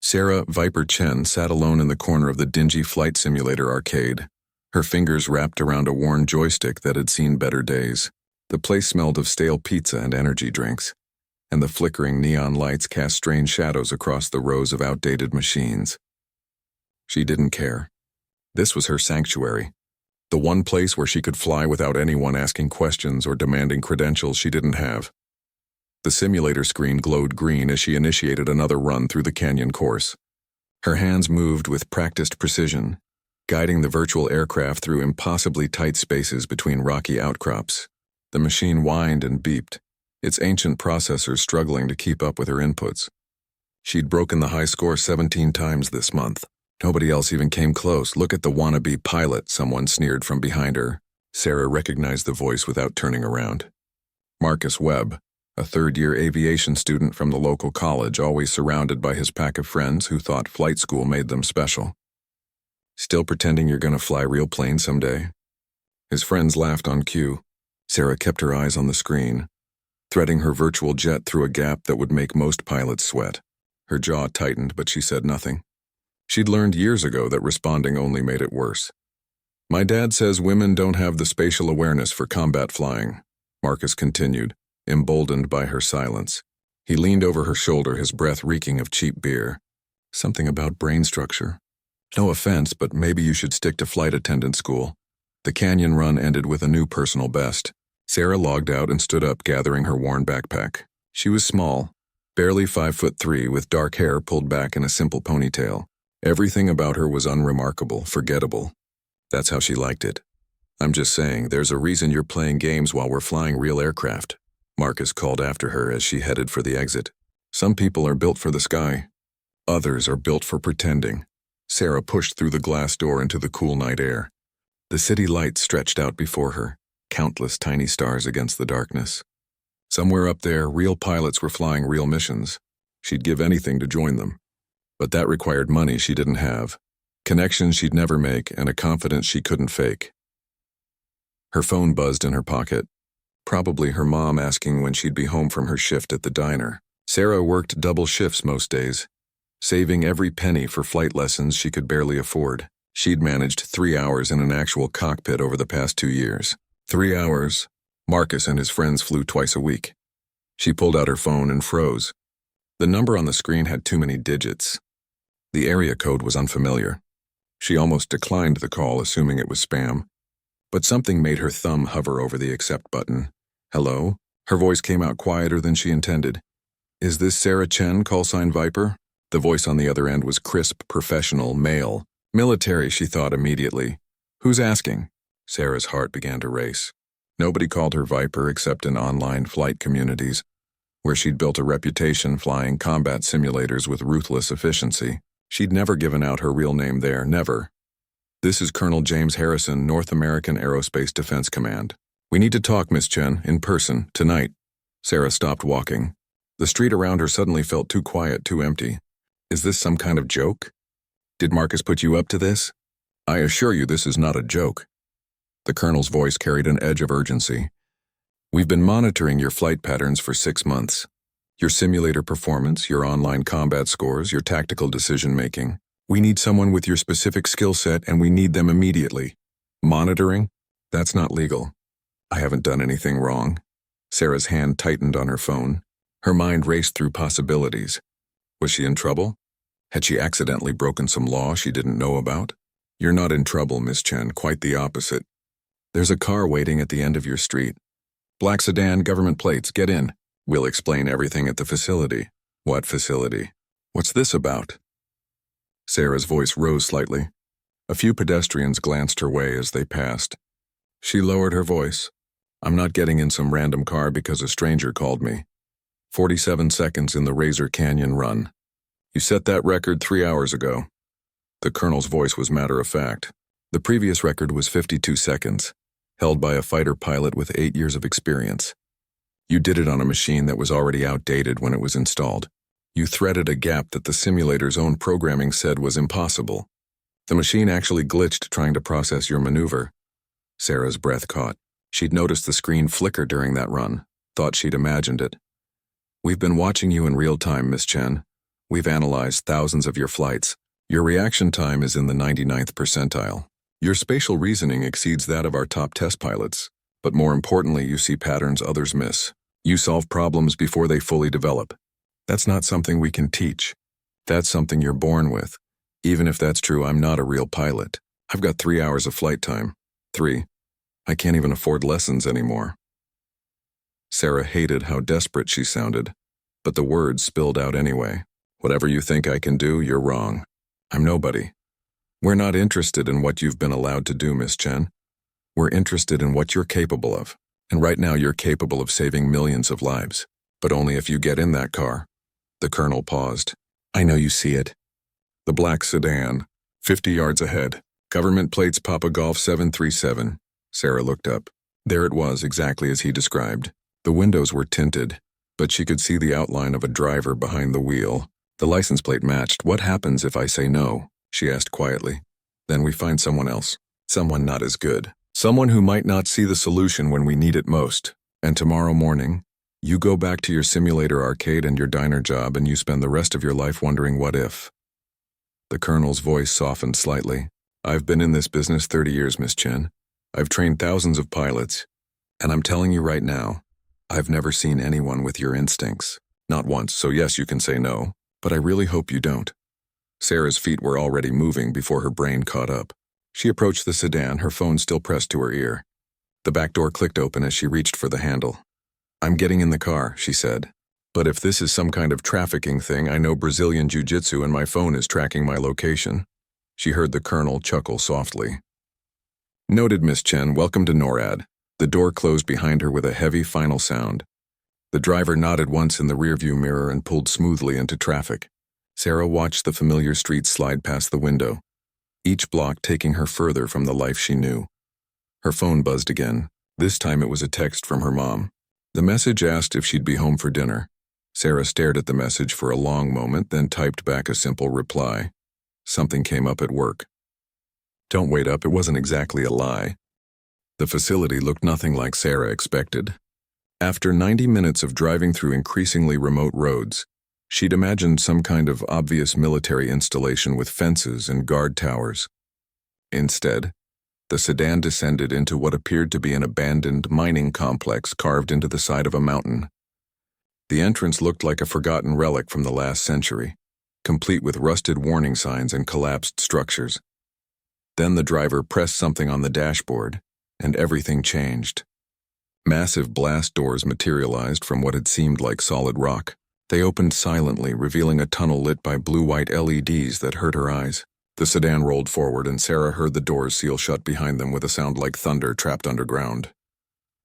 Sarah Viper Chen sat alone in the corner of the dingy flight simulator arcade, her fingers wrapped around a worn joystick that had seen better days. The place smelled of stale pizza and energy drinks, and the flickering neon lights cast strange shadows across the rows of outdated machines. She didn't care. This was her sanctuary, the one place where she could fly without anyone asking questions or demanding credentials she didn't have. The simulator screen glowed green as she initiated another run through the canyon course. Her hands moved with practiced precision, guiding the virtual aircraft through impossibly tight spaces between rocky outcrops. The machine whined and beeped, its ancient processors struggling to keep up with her inputs. She'd broken the high score 17 times this month. Nobody else even came close. "Look at the wannabe pilot," someone sneered from behind her. Sarah recognized the voice without turning around. Marcus Webb, a third-year aviation student from the local college, always surrounded by his pack of friends who thought flight school made them special. "Still pretending you're gonna fly real planes someday?" His friends laughed on cue. Sarah kept her eyes on the screen, threading her virtual jet through a gap that would make most pilots sweat. Her jaw tightened, but she said nothing. She'd learned years ago that responding only made it worse. "My dad says women don't have the spatial awareness for combat flying," Marcus continued, emboldened by her silence. He leaned over her shoulder, his breath reeking of cheap beer. "Something about brain structure. No offense, but maybe you should stick to flight attendant school." The canyon run ended with a new personal best. Sarah logged out and stood up, gathering her worn backpack. She was small, barely 5'3", with dark hair pulled back in a simple ponytail. Everything about her was unremarkable, forgettable. That's how she liked it. "I'm just saying, there's a reason you're playing games while we're flying real aircraft," Marcus called after her as she headed for the exit. "Some people are built for the sky. Others are built for pretending." Sarah pushed through the glass door into the cool night air. The city lights stretched out before her, countless tiny stars against the darkness. Somewhere up there, real pilots were flying real missions. She'd give anything to join them. But that required money she didn't have, connections she'd never make, and a confidence she couldn't fake. Her phone buzzed in her pocket. Probably her mom asking when she'd be home from her shift at the diner. Sarah worked double shifts most days, saving every penny for flight lessons she could barely afford. She'd managed 3 hours in an actual cockpit over the past 2 years. 3 hours. Marcus and his friends flew twice a week. She pulled out her phone and froze. The number on the screen had too many digits. The area code was unfamiliar. She almost declined the call, assuming it was spam. But something made her thumb hover over the accept button. "Hello?" Her voice came out quieter than she intended. "Is this Sarah Chen, callsign Viper?" The voice on the other end was crisp, professional, male. Military, she thought immediately. "Who's asking?" Sarah's heart began to race. Nobody called her Viper except in online flight communities, where she'd built a reputation flying combat simulators with ruthless efficiency. She'd never given out her real name there, never. "This is Colonel James Harrison, North American Aerospace Defense Command. We need to talk, Miss Chen, in person, tonight." Sarah stopped walking. The street around her suddenly felt too quiet, too empty. Is this some kind of joke? Did Marcus put you up to this? "I assure you this is not a joke." The colonel's voice carried an edge of urgency. "We've been monitoring your flight patterns for 6 months. Your simulator performance, your online combat scores, your tactical decision-making. We need someone with your specific skill set, and we need them immediately." "Monitoring? That's not legal." "I haven't done anything wrong." Sarah's hand tightened on her phone. Her mind raced through possibilities. Was she in trouble? Had she accidentally broken some law she didn't know about? "You're not in trouble, Miss Chen, quite the opposite. There's a car waiting at the end of your street. Black sedan, government plates, get in. We'll explain everything at the facility." "What facility? What's this about?" Sarah's voice rose slightly. A few pedestrians glanced her way as they passed. She lowered her voice. "I'm not getting in some random car because a stranger called me. 47 seconds in the Razor Canyon run. You set that record 3 hours ago." The colonel's voice was matter-of-fact. The previous record was 52 seconds, held by a fighter pilot with 8 years of experience. You did it on a machine that was already outdated when it was installed. You threaded a gap that the simulator's own programming said was impossible. The machine actually glitched trying to process your maneuver. Sarah's breath caught. She'd noticed the screen flicker during that run, thought she'd imagined it. "We've been watching you in real time, Miss Chen. We've analyzed thousands of your flights. Your reaction time is in the 99th percentile. Your spatial reasoning exceeds that of our top test pilots. But more importantly, you see patterns others miss. You solve problems before they fully develop. That's not something we can teach. That's something you're born with. Even if that's true, I'm not a real pilot. I've got 3 hours of flight time. 3. I can't even afford lessons anymore. Sarah hated how desperate she sounded, but the words spilled out anyway. Whatever you think I can do, you're wrong. I'm nobody. We're not interested in what you've been allowed to do, Miss Chen. We're interested in what you're capable of. And right now you're capable of saving millions of lives. But only if you get in that car. The colonel paused. I know you see it. The black sedan, 50 yards ahead. Government plates Papa Golf 737. Sarah looked up. There it was, exactly as he described. The windows were tinted, but she could see the outline of a driver behind the wheel. The license plate matched. What happens if I say no? She asked quietly. Then we find someone else. Someone not as good. Someone who might not see the solution when we need it most. And tomorrow morning, you go back to your simulator arcade and your diner job and you spend the rest of your life wondering what if. The colonel's voice softened slightly. I've been in this business 30 years, Miss Chen. I've trained thousands of pilots. And I'm telling you right now, I've never seen anyone with your instincts. Not once, so yes, you can say no. But I really hope you don't. Sarah's feet were already moving before her brain caught up. She approached the sedan, her phone still pressed to her ear. The back door clicked open as she reached for the handle. I'm getting in the car, she said. But if this is some kind of trafficking thing, I know Brazilian jiu-jitsu and my phone is tracking my location. She heard the colonel chuckle softly. Noted, Miss Chen, welcome to NORAD. The door closed behind her with a heavy final sound. The driver nodded once in the rearview mirror and pulled smoothly into traffic. Sarah watched the familiar streets slide past the window, each block taking her further from the life she knew. Her phone buzzed again. This time it was a text from her mom. The message asked if she'd be home for dinner. Sarah stared at the message for a long moment, then typed back a simple reply. Something came up at work. Don't wait up, it wasn't exactly a lie. The facility looked nothing like Sarah expected. After 90 minutes of driving through increasingly remote roads, she'd imagined some kind of obvious military installation with fences and guard towers. Instead, the sedan descended into what appeared to be an abandoned mining complex carved into the side of a mountain. The entrance looked like a forgotten relic from the last century, complete with rusted warning signs and collapsed structures. Then the driver pressed something on the dashboard, and everything changed. Massive blast doors materialized from what had seemed like solid rock. They opened silently, revealing a tunnel lit by blue-white LEDs that hurt her eyes. The sedan rolled forward, and Sarah heard the doors seal shut behind them with a sound like thunder trapped underground.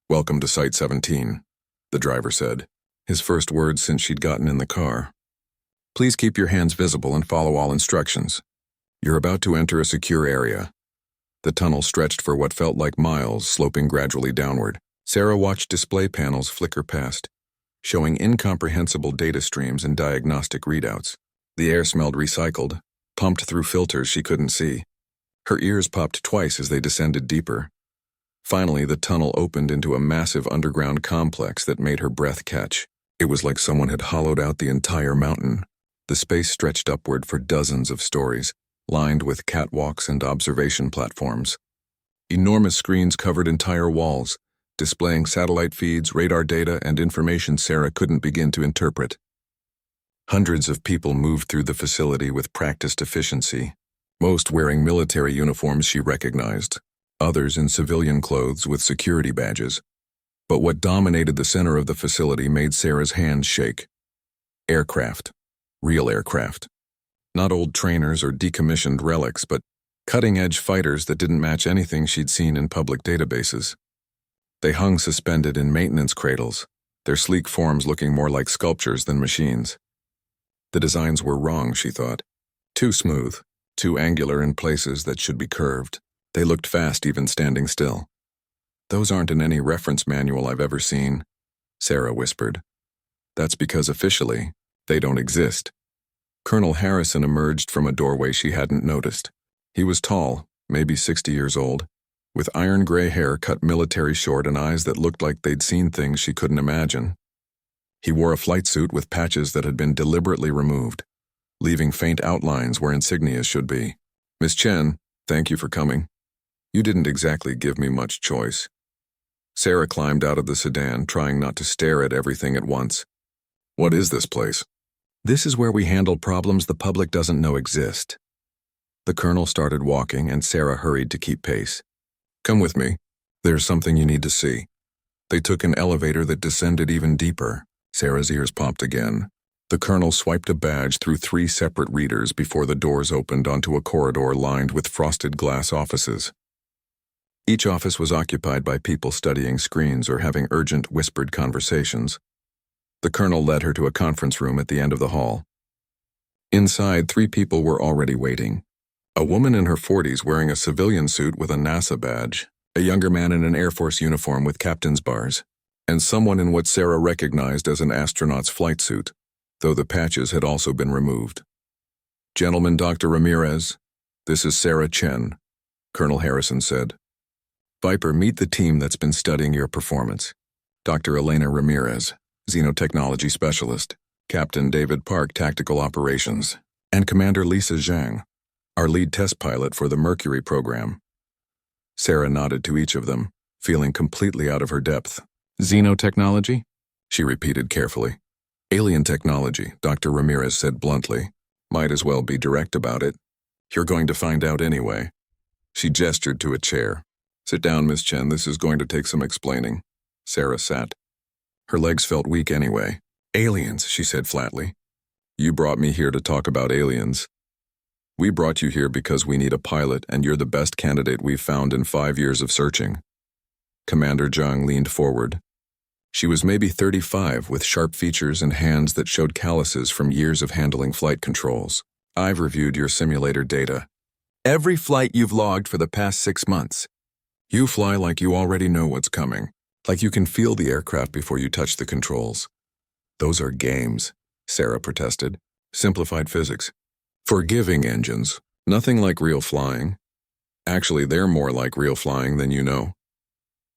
Welcome to Site 17, the driver said, his first words since she'd gotten in the car. Please keep your hands visible and follow all instructions. You're about to enter a secure area. The tunnel stretched for what felt like miles, sloping gradually downward. Sarah watched display panels flicker past, showing incomprehensible data streams and diagnostic readouts. The air smelled recycled, pumped through filters she couldn't see. Her ears popped twice as they descended deeper. Finally, the tunnel opened into a massive underground complex that made her breath catch. It was like someone had hollowed out the entire mountain. The space stretched upward for dozens of stories, lined with catwalks and observation platforms. Enormous screens covered entire walls, displaying satellite feeds, radar data, and information Sarah couldn't begin to interpret. Hundreds of people moved through the facility with practiced efficiency, most wearing military uniforms she recognized, others in civilian clothes with security badges. But what dominated the center of the facility made Sarah's hands shake. Aircraft. Real aircraft. Not old trainers or decommissioned relics, but cutting-edge fighters that didn't match anything she'd seen in public databases. They hung suspended in maintenance cradles, their sleek forms looking more like sculptures than machines. The designs were wrong, she thought. Too smooth, too angular in places that should be curved. They looked fast even standing still. Those aren't in any reference manual I've ever seen, Sarah whispered. That's because officially, they don't exist. Colonel Harrison emerged from a doorway she hadn't noticed. He was tall, maybe 60 years old, with iron gray hair cut military short and eyes that looked like they'd seen things she couldn't imagine. He wore a flight suit with patches that had been deliberately removed, leaving faint outlines where insignia should be. "Miss Chen, thank you for coming. You didn't exactly give me much choice." Sarah climbed out of the sedan, trying not to stare at everything at once. "What is this place?" "This is where we handle problems the public doesn't know exist." The colonel started walking, and Sarah hurried to keep pace. "Come with me. There's something you need to see." They took an elevator that descended even deeper. Sarah's ears popped again. The colonel swiped a badge through 3 separate readers before the doors opened onto a corridor lined with frosted glass offices. Each office was occupied by people studying screens or having urgent, whispered conversations. The colonel led her to a conference room at the end of the hall. Inside, 3 people were already waiting. A woman in her 40s wearing a civilian suit with a NASA badge, a younger man in an Air Force uniform with captain's bars, and someone in what Sarah recognized as an astronaut's flight suit, though the patches had also been removed. "Gentlemen, Dr. Ramirez, this is Sarah Chen," Colonel Harrison said. "Viper, meet the team that's been studying your performance. Dr. Elena Ramirez, Xenotechnology Specialist, Captain David Park, Tactical Operations, and Commander Lisa Zhang, our lead test pilot for the Mercury program." Sarah nodded to each of them, feeling completely out of her depth. "Xenotechnology?" she repeated carefully. "Alien technology," Dr. Ramirez said bluntly. "Might as well be direct about it. You're going to find out anyway." She gestured to a chair. "Sit down, Miss Chen, this is going to take some explaining." Sarah sat. Her legs felt weak anyway. "Aliens," she said flatly. "You brought me here to talk about aliens. We brought you here because we need a pilot, and you're the best candidate we've found in 5 years of searching." Commander Zhang leaned forward. She was maybe 35, with sharp features and hands that showed calluses from years of handling flight controls. "I've reviewed your simulator data. Every flight you've logged for the past 6 months. You fly like you already know what's coming, like you can feel the aircraft before you touch the controls." "Those are games," Sarah protested. "Simplified physics. Forgiving engines. Nothing like real flying. Actually, they're more like real flying than you know."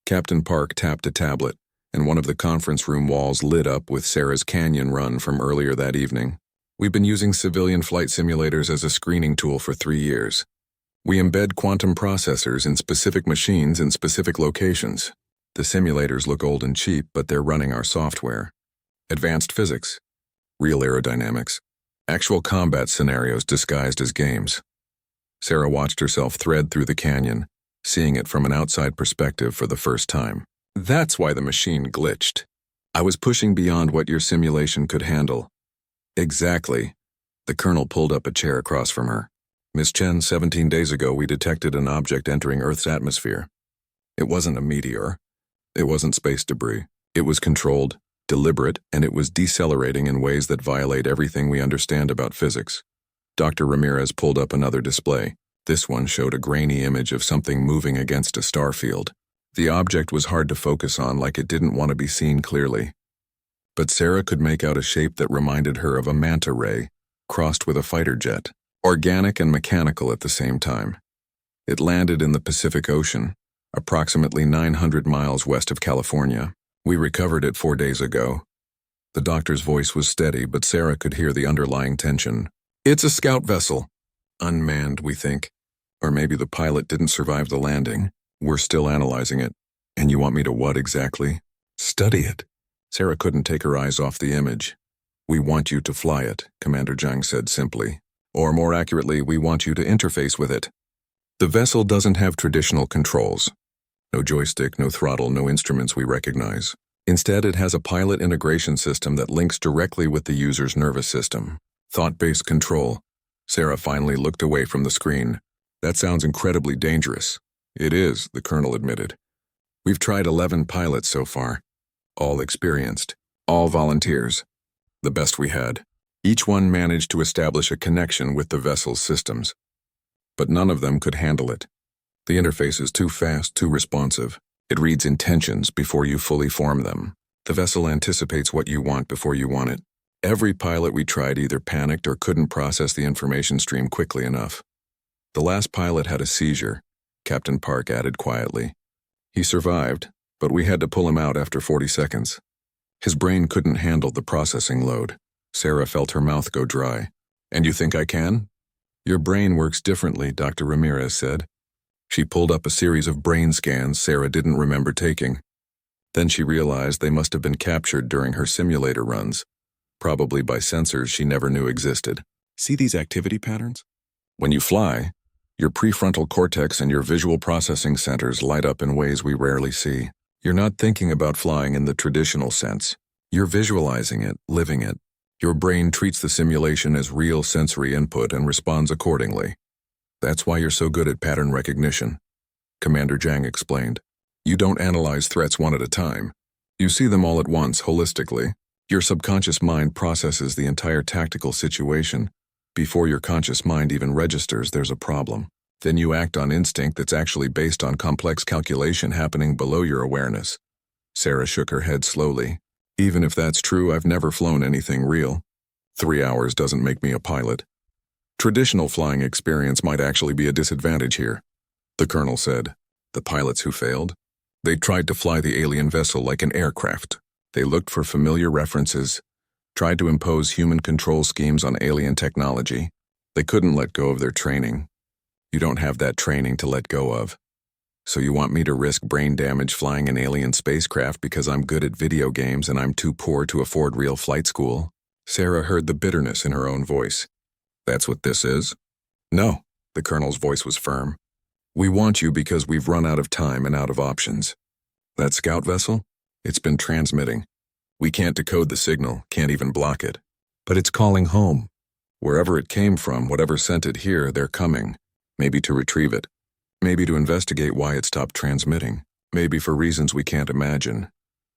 Captain Park tapped a tablet, and one of the conference room walls lit up with Sarah's canyon run from earlier that evening. "We've been using civilian flight simulators as a screening tool for 3 years. We embed quantum processors in specific machines in specific locations. The simulators look old and cheap, but they're running our software. Advanced physics. Real aerodynamics. Actual combat scenarios disguised as games." Sarah watched herself thread through the canyon, seeing it from an outside perspective for the first time. "That's why the machine glitched. I was pushing beyond what your simulation could handle." "Exactly." The colonel pulled up a chair across from her. "Miss Chen, 17 days ago we detected an object entering Earth's atmosphere. It wasn't a meteor. It wasn't space debris. It was controlled, deliberate, and it was decelerating in ways that violate everything we understand about physics." Dr. Ramirez pulled up another display. This one showed a grainy image of something moving against a star field. The object was hard to focus on, like it didn't want to be seen clearly. But Sarah could make out a shape that reminded her of a manta ray, crossed with a fighter jet, organic and mechanical at the same time. It landed in the Pacific Ocean, approximately 900 miles west of California. "We recovered it 4 days ago." The doctor's voice was steady, but Sarah could hear the underlying tension. "It's a scout vessel. Unmanned, we think. Or maybe the pilot didn't survive the landing. We're still analyzing it." "And you want me to what exactly?" "Study it." Sarah couldn't take her eyes off the image. "We want you to fly it," Commander Zhang said simply. "Or more accurately, we want you to interface with it. The vessel doesn't have traditional controls. No joystick, no throttle, no instruments we recognize. Instead, it has a pilot integration system that links directly with the user's nervous system. Thought-based control." Sarah finally looked away from the screen. "That sounds incredibly dangerous." "It is," the colonel admitted. "We've tried 11 pilots so far. All experienced. All volunteers. The best we had. Each one managed to establish a connection with the vessel's systems. But none of them could handle it. The interface is too fast, too responsive. It reads intentions before you fully form them. The vessel anticipates what you want before you want it. Every pilot we tried either panicked or couldn't process the information stream quickly enough. The last pilot had a seizure," Captain Park added quietly. "He survived, but we had to pull him out after 40 seconds. His brain couldn't handle the processing load." Sarah felt her mouth go dry. And you think I can? Your brain works differently, Dr. Ramirez said. She pulled up a series of brain scans Sarah didn't remember taking. Then she realized they must have been captured during her simulator runs, probably by sensors she never knew existed. See these activity patterns? When you fly, your prefrontal cortex and your visual processing centers light up in ways we rarely see. You're not thinking about flying in the traditional sense. You're visualizing it, living it. Your brain treats the simulation as real sensory input and responds accordingly. That's why you're so good at pattern recognition, Commander Zhang explained. You don't analyze threats one at a time. You see them all at once, holistically. Your subconscious mind processes the entire tactical situation before your conscious mind even registers there's a problem. Then you act on instinct that's actually based on complex calculation happening below your awareness. Sarah shook her head slowly. Even if that's true, I've never flown anything real. 3 hours doesn't make me a pilot. Traditional flying experience might actually be a disadvantage here, the colonel said. The pilots who failed? They tried to fly the alien vessel like an aircraft. They looked for familiar references, tried to impose human control schemes on alien technology. They couldn't let go of their training. You don't have that training to let go of. So you want me to risk brain damage flying an alien spacecraft because I'm good at video games and I'm too poor to afford real flight school? Sarah heard the bitterness in her own voice. That's what this is? No, the colonel's voice was firm. We want you because we've run out of time and out of options. That scout vessel? It's been transmitting. We can't decode the signal, can't even block it. But it's calling home. Wherever it came from, whatever sent it here, they're coming. Maybe to retrieve it. Maybe to investigate why it stopped transmitting. Maybe for reasons we can't imagine.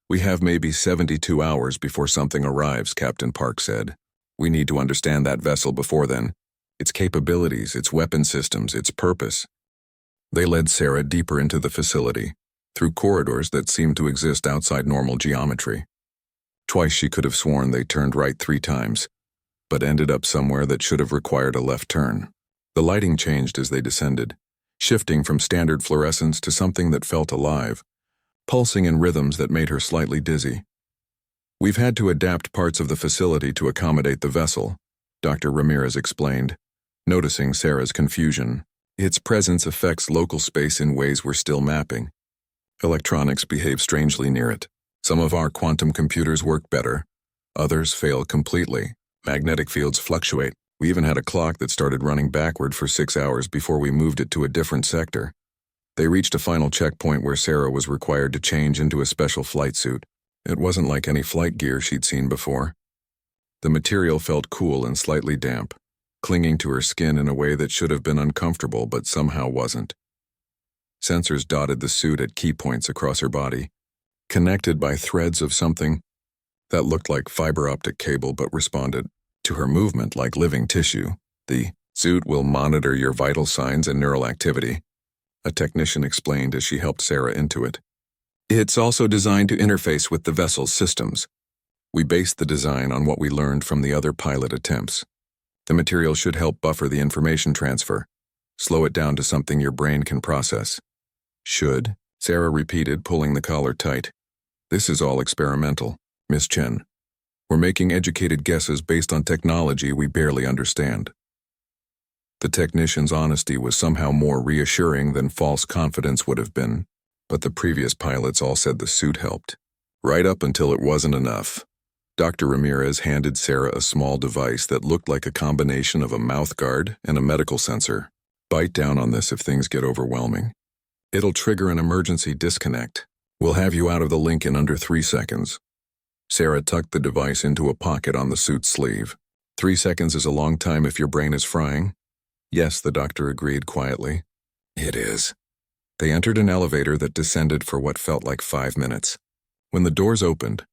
We have maybe 72 hours before something arrives, Captain Park said. We need to understand that vessel before then. Its capabilities, its weapon systems, its purpose. They led Sarah deeper into the facility, through corridors that seemed to exist outside normal geometry. Twice she could have sworn they turned right 3 times, but ended up somewhere that should have required a left turn. The lighting changed as they descended, shifting from standard fluorescence to something that felt alive, pulsing in rhythms that made her slightly dizzy. We've had to adapt parts of the facility to accommodate the vessel, Dr. Ramirez explained, noticing Sarah's confusion. Its presence affects local space in ways we're still mapping. Electronics behave strangely near it. Some of our quantum computers work better. Others fail completely. Magnetic fields fluctuate. We even had a clock that started running backward for 6 hours before we moved it to a different sector. They reached a final checkpoint where Sarah was required to change into a special flight suit. It wasn't like any flight gear she'd seen before. The material felt cool and slightly damp, clinging to her skin in a way that should have been uncomfortable but somehow wasn't. Sensors dotted the suit at key points across her body, connected by threads of something that looked like fiber optic cable but responded to her movement like living tissue. The suit will monitor your vital signs and neural activity, a technician explained as she helped Sarah into it. It's also designed to interface with the vessel's systems. We based the design on what we learned from the other pilot attempts. The material should help buffer the information transfer, slow it down to something your brain can process. Should, Sarah repeated, pulling the collar tight. This is all experimental, Miss Chen. We're making educated guesses based on technology we barely understand. The technician's honesty was somehow more reassuring than false confidence would have been, but the previous pilots all said the suit helped. Right up until it wasn't enough. Dr. Ramirez handed Sarah a small device that looked like a combination of a mouth guard and a medical sensor. Bite down on this if things get overwhelming. It'll trigger an emergency disconnect. We'll have you out of the link in under 3 seconds. Sarah tucked the device into a pocket on the suit's sleeve. 3 seconds is a long time if your brain is frying. Yes, the doctor agreed quietly. It is. They entered an elevator that descended for what felt like 5 minutes. When the doors opened,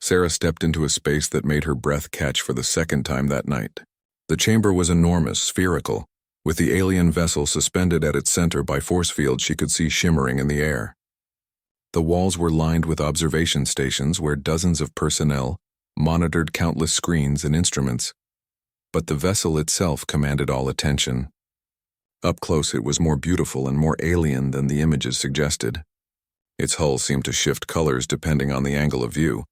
Sarah stepped into a space that made her breath catch for the second time that night. The chamber was enormous, spherical, with the alien vessel suspended at its center by force fields she could see shimmering in the air. The walls were lined with observation stations where dozens of personnel monitored countless screens and instruments. But the vessel itself commanded all attention. Up close it was more beautiful and more alien than the images suggested. Its hull seemed to shift colors depending on the angle of view,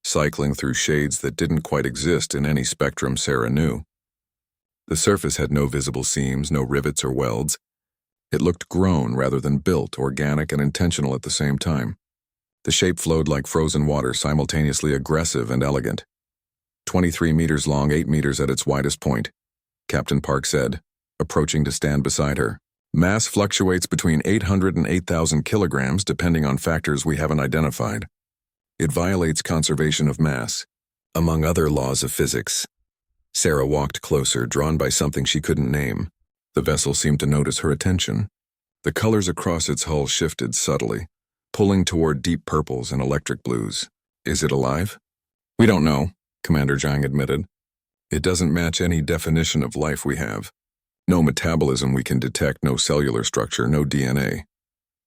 cycling through shades that didn't quite exist in any spectrum Sarah knew. The surface had no visible seams, no rivets or welds. It looked grown rather than built, organic and intentional at the same time. The shape flowed like frozen water, simultaneously aggressive and elegant. 23 meters long, 8 meters at its widest point, Captain Park said, approaching to stand beside her. Mass fluctuates between 800 and 8,000 kilograms depending on factors we haven't identified. It violates conservation of mass, among other laws of physics. Sarah walked closer, drawn by something she couldn't name. The vessel seemed to notice her attention. The colors across its hull shifted subtly, pulling toward deep purples and electric blues. Is it alive? We don't know, Commander Zhang admitted. It doesn't match any definition of life we have. No metabolism we can detect, no cellular structure, no DNA.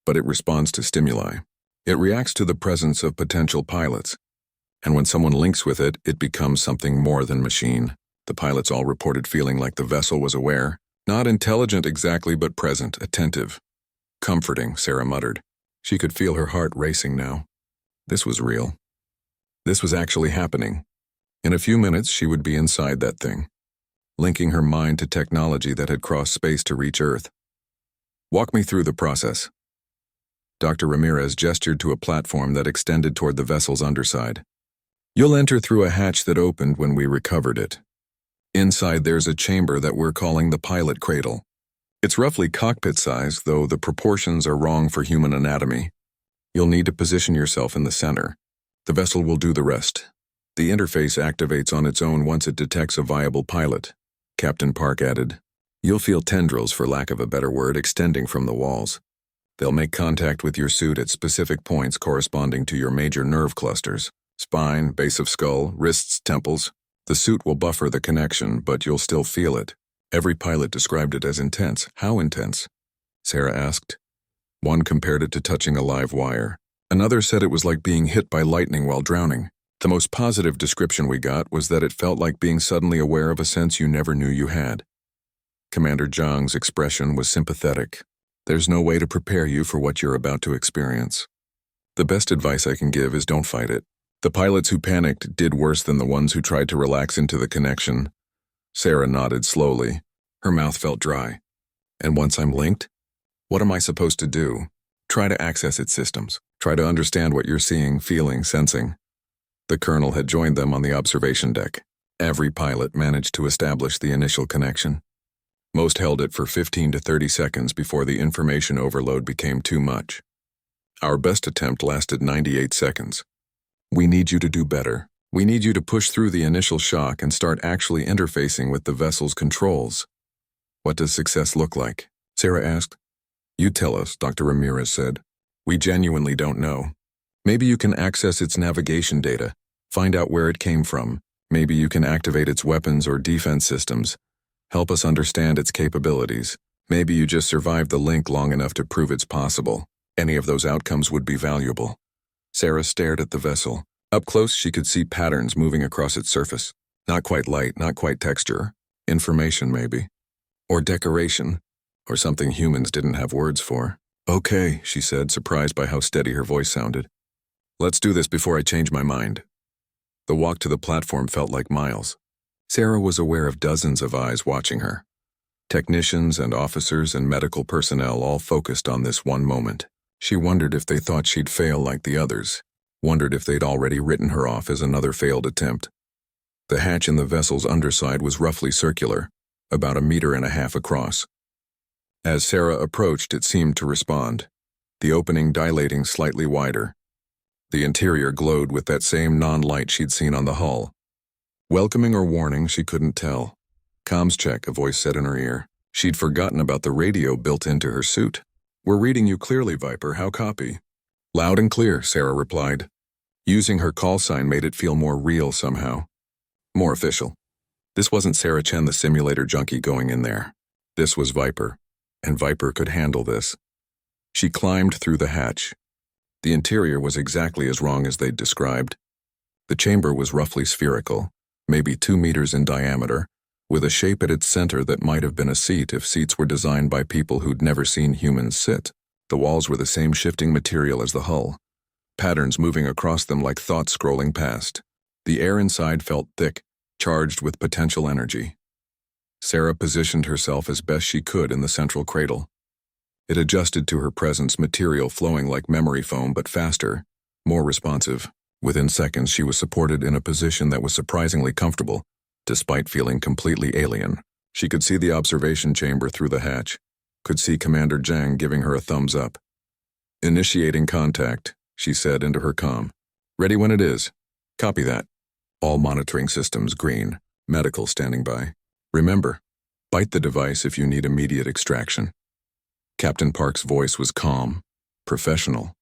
But it responds to stimuli. It reacts to the presence of potential pilots. And when someone links with it, it becomes something more than machine. The pilots all reported feeling like the vessel was aware. Not intelligent exactly, but present, attentive. Comforting, Sarah muttered. She could feel her heart racing now. This was real. This was actually happening. In a few minutes, she would be inside that thing, linking her mind to technology that had crossed space to reach Earth. Walk me through the process. Dr. Ramirez gestured to a platform that extended toward the vessel's underside. You'll enter through a hatch that opened when we recovered it. Inside there's a chamber that we're calling the pilot cradle. It's roughly cockpit-sized, though the proportions are wrong for human anatomy. You'll need to position yourself in the center. The vessel will do the rest. The interface activates on its own once it detects a viable pilot, Captain Park added. You'll feel tendrils, for lack of a better word, extending from the walls. They'll make contact with your suit at specific points corresponding to your major nerve clusters: spine, base of skull, wrists, temples. The suit will buffer the connection, but you'll still feel it. Every pilot described it as intense. How intense? Sarah asked. One compared it to touching a live wire. Another said it was like being hit by lightning while drowning. The most positive description we got was that it felt like being suddenly aware of a sense you never knew you had. Commander Zhang's expression was sympathetic. There's no way to prepare you for what you're about to experience. The best advice I can give is don't fight it. The pilots who panicked did worse than the ones who tried to relax into the connection. Sarah nodded slowly. Her mouth felt dry. And once I'm linked, what am I supposed to do? Try to access its systems. Try to understand what you're seeing, feeling, sensing. The colonel had joined them on the observation deck. Every pilot managed to establish the initial connection. Most held it for 15 to 30 seconds before the information overload became too much. Our best attempt lasted 98 seconds. We need you to do better. We need you to push through the initial shock and start actually interfacing with the vessel's controls. What does success look like? Sarah asked. You tell us, Dr. Ramirez said. We genuinely don't know. Maybe you can access its navigation data, find out where it came from. Maybe you can activate its weapons or defense systems. Help us understand its capabilities. Maybe you just survived the link long enough to prove it's possible. Any of those outcomes would be valuable. Sarah stared at the vessel. Up close, she could see patterns moving across its surface. Not quite light, not quite texture. Information, maybe. Or decoration. Or something humans didn't have words for. Okay, she said, surprised by how steady her voice sounded. Let's do this before I change my mind. The walk to the platform felt like miles. Sarah was aware of dozens of eyes watching her. Technicians and officers and medical personnel all focused on this one moment. She wondered if they thought she'd fail like the others. Wondered if they'd already written her off as another failed attempt. The hatch in the vessel's underside was roughly circular, about 1.5 meters across. As Sarah approached, it seemed to respond, the opening dilating slightly wider. The interior glowed with that same non-light she'd seen on the hull. Welcoming or warning, she couldn't tell. Comms check, a voice said in her ear. She'd forgotten about the radio built into her suit. We're reading you clearly, Viper. How copy? Loud and clear, Sarah replied. Using her call sign made it feel more real somehow. More official. This wasn't Sarah Chen, the simulator junkie, going in there. This was Viper, and Viper could handle this. She climbed through the hatch. The interior was exactly as wrong as they'd described. The chamber was roughly spherical, maybe 2 meters in diameter, with a shape at its center that might have been a seat if seats were designed by people who'd never seen humans sit. The walls were the same shifting material as the hull, patterns moving across them like thoughts scrolling past. The air inside felt thick, charged with potential energy. Sarah positioned herself as best she could in the central cradle. It adjusted to her presence, material flowing like memory foam but faster, more responsive. Within seconds, she was supported in a position that was surprisingly comfortable, despite feeling completely alien. She could see the observation chamber through the hatch, could see Commander Zhang giving her a thumbs up. "Initiating contact," she said into her comm. "Ready when it is. Copy that. All monitoring systems green, medical standing by. Remember, bite the device if you need immediate extraction." Captain Park's voice was calm, professional.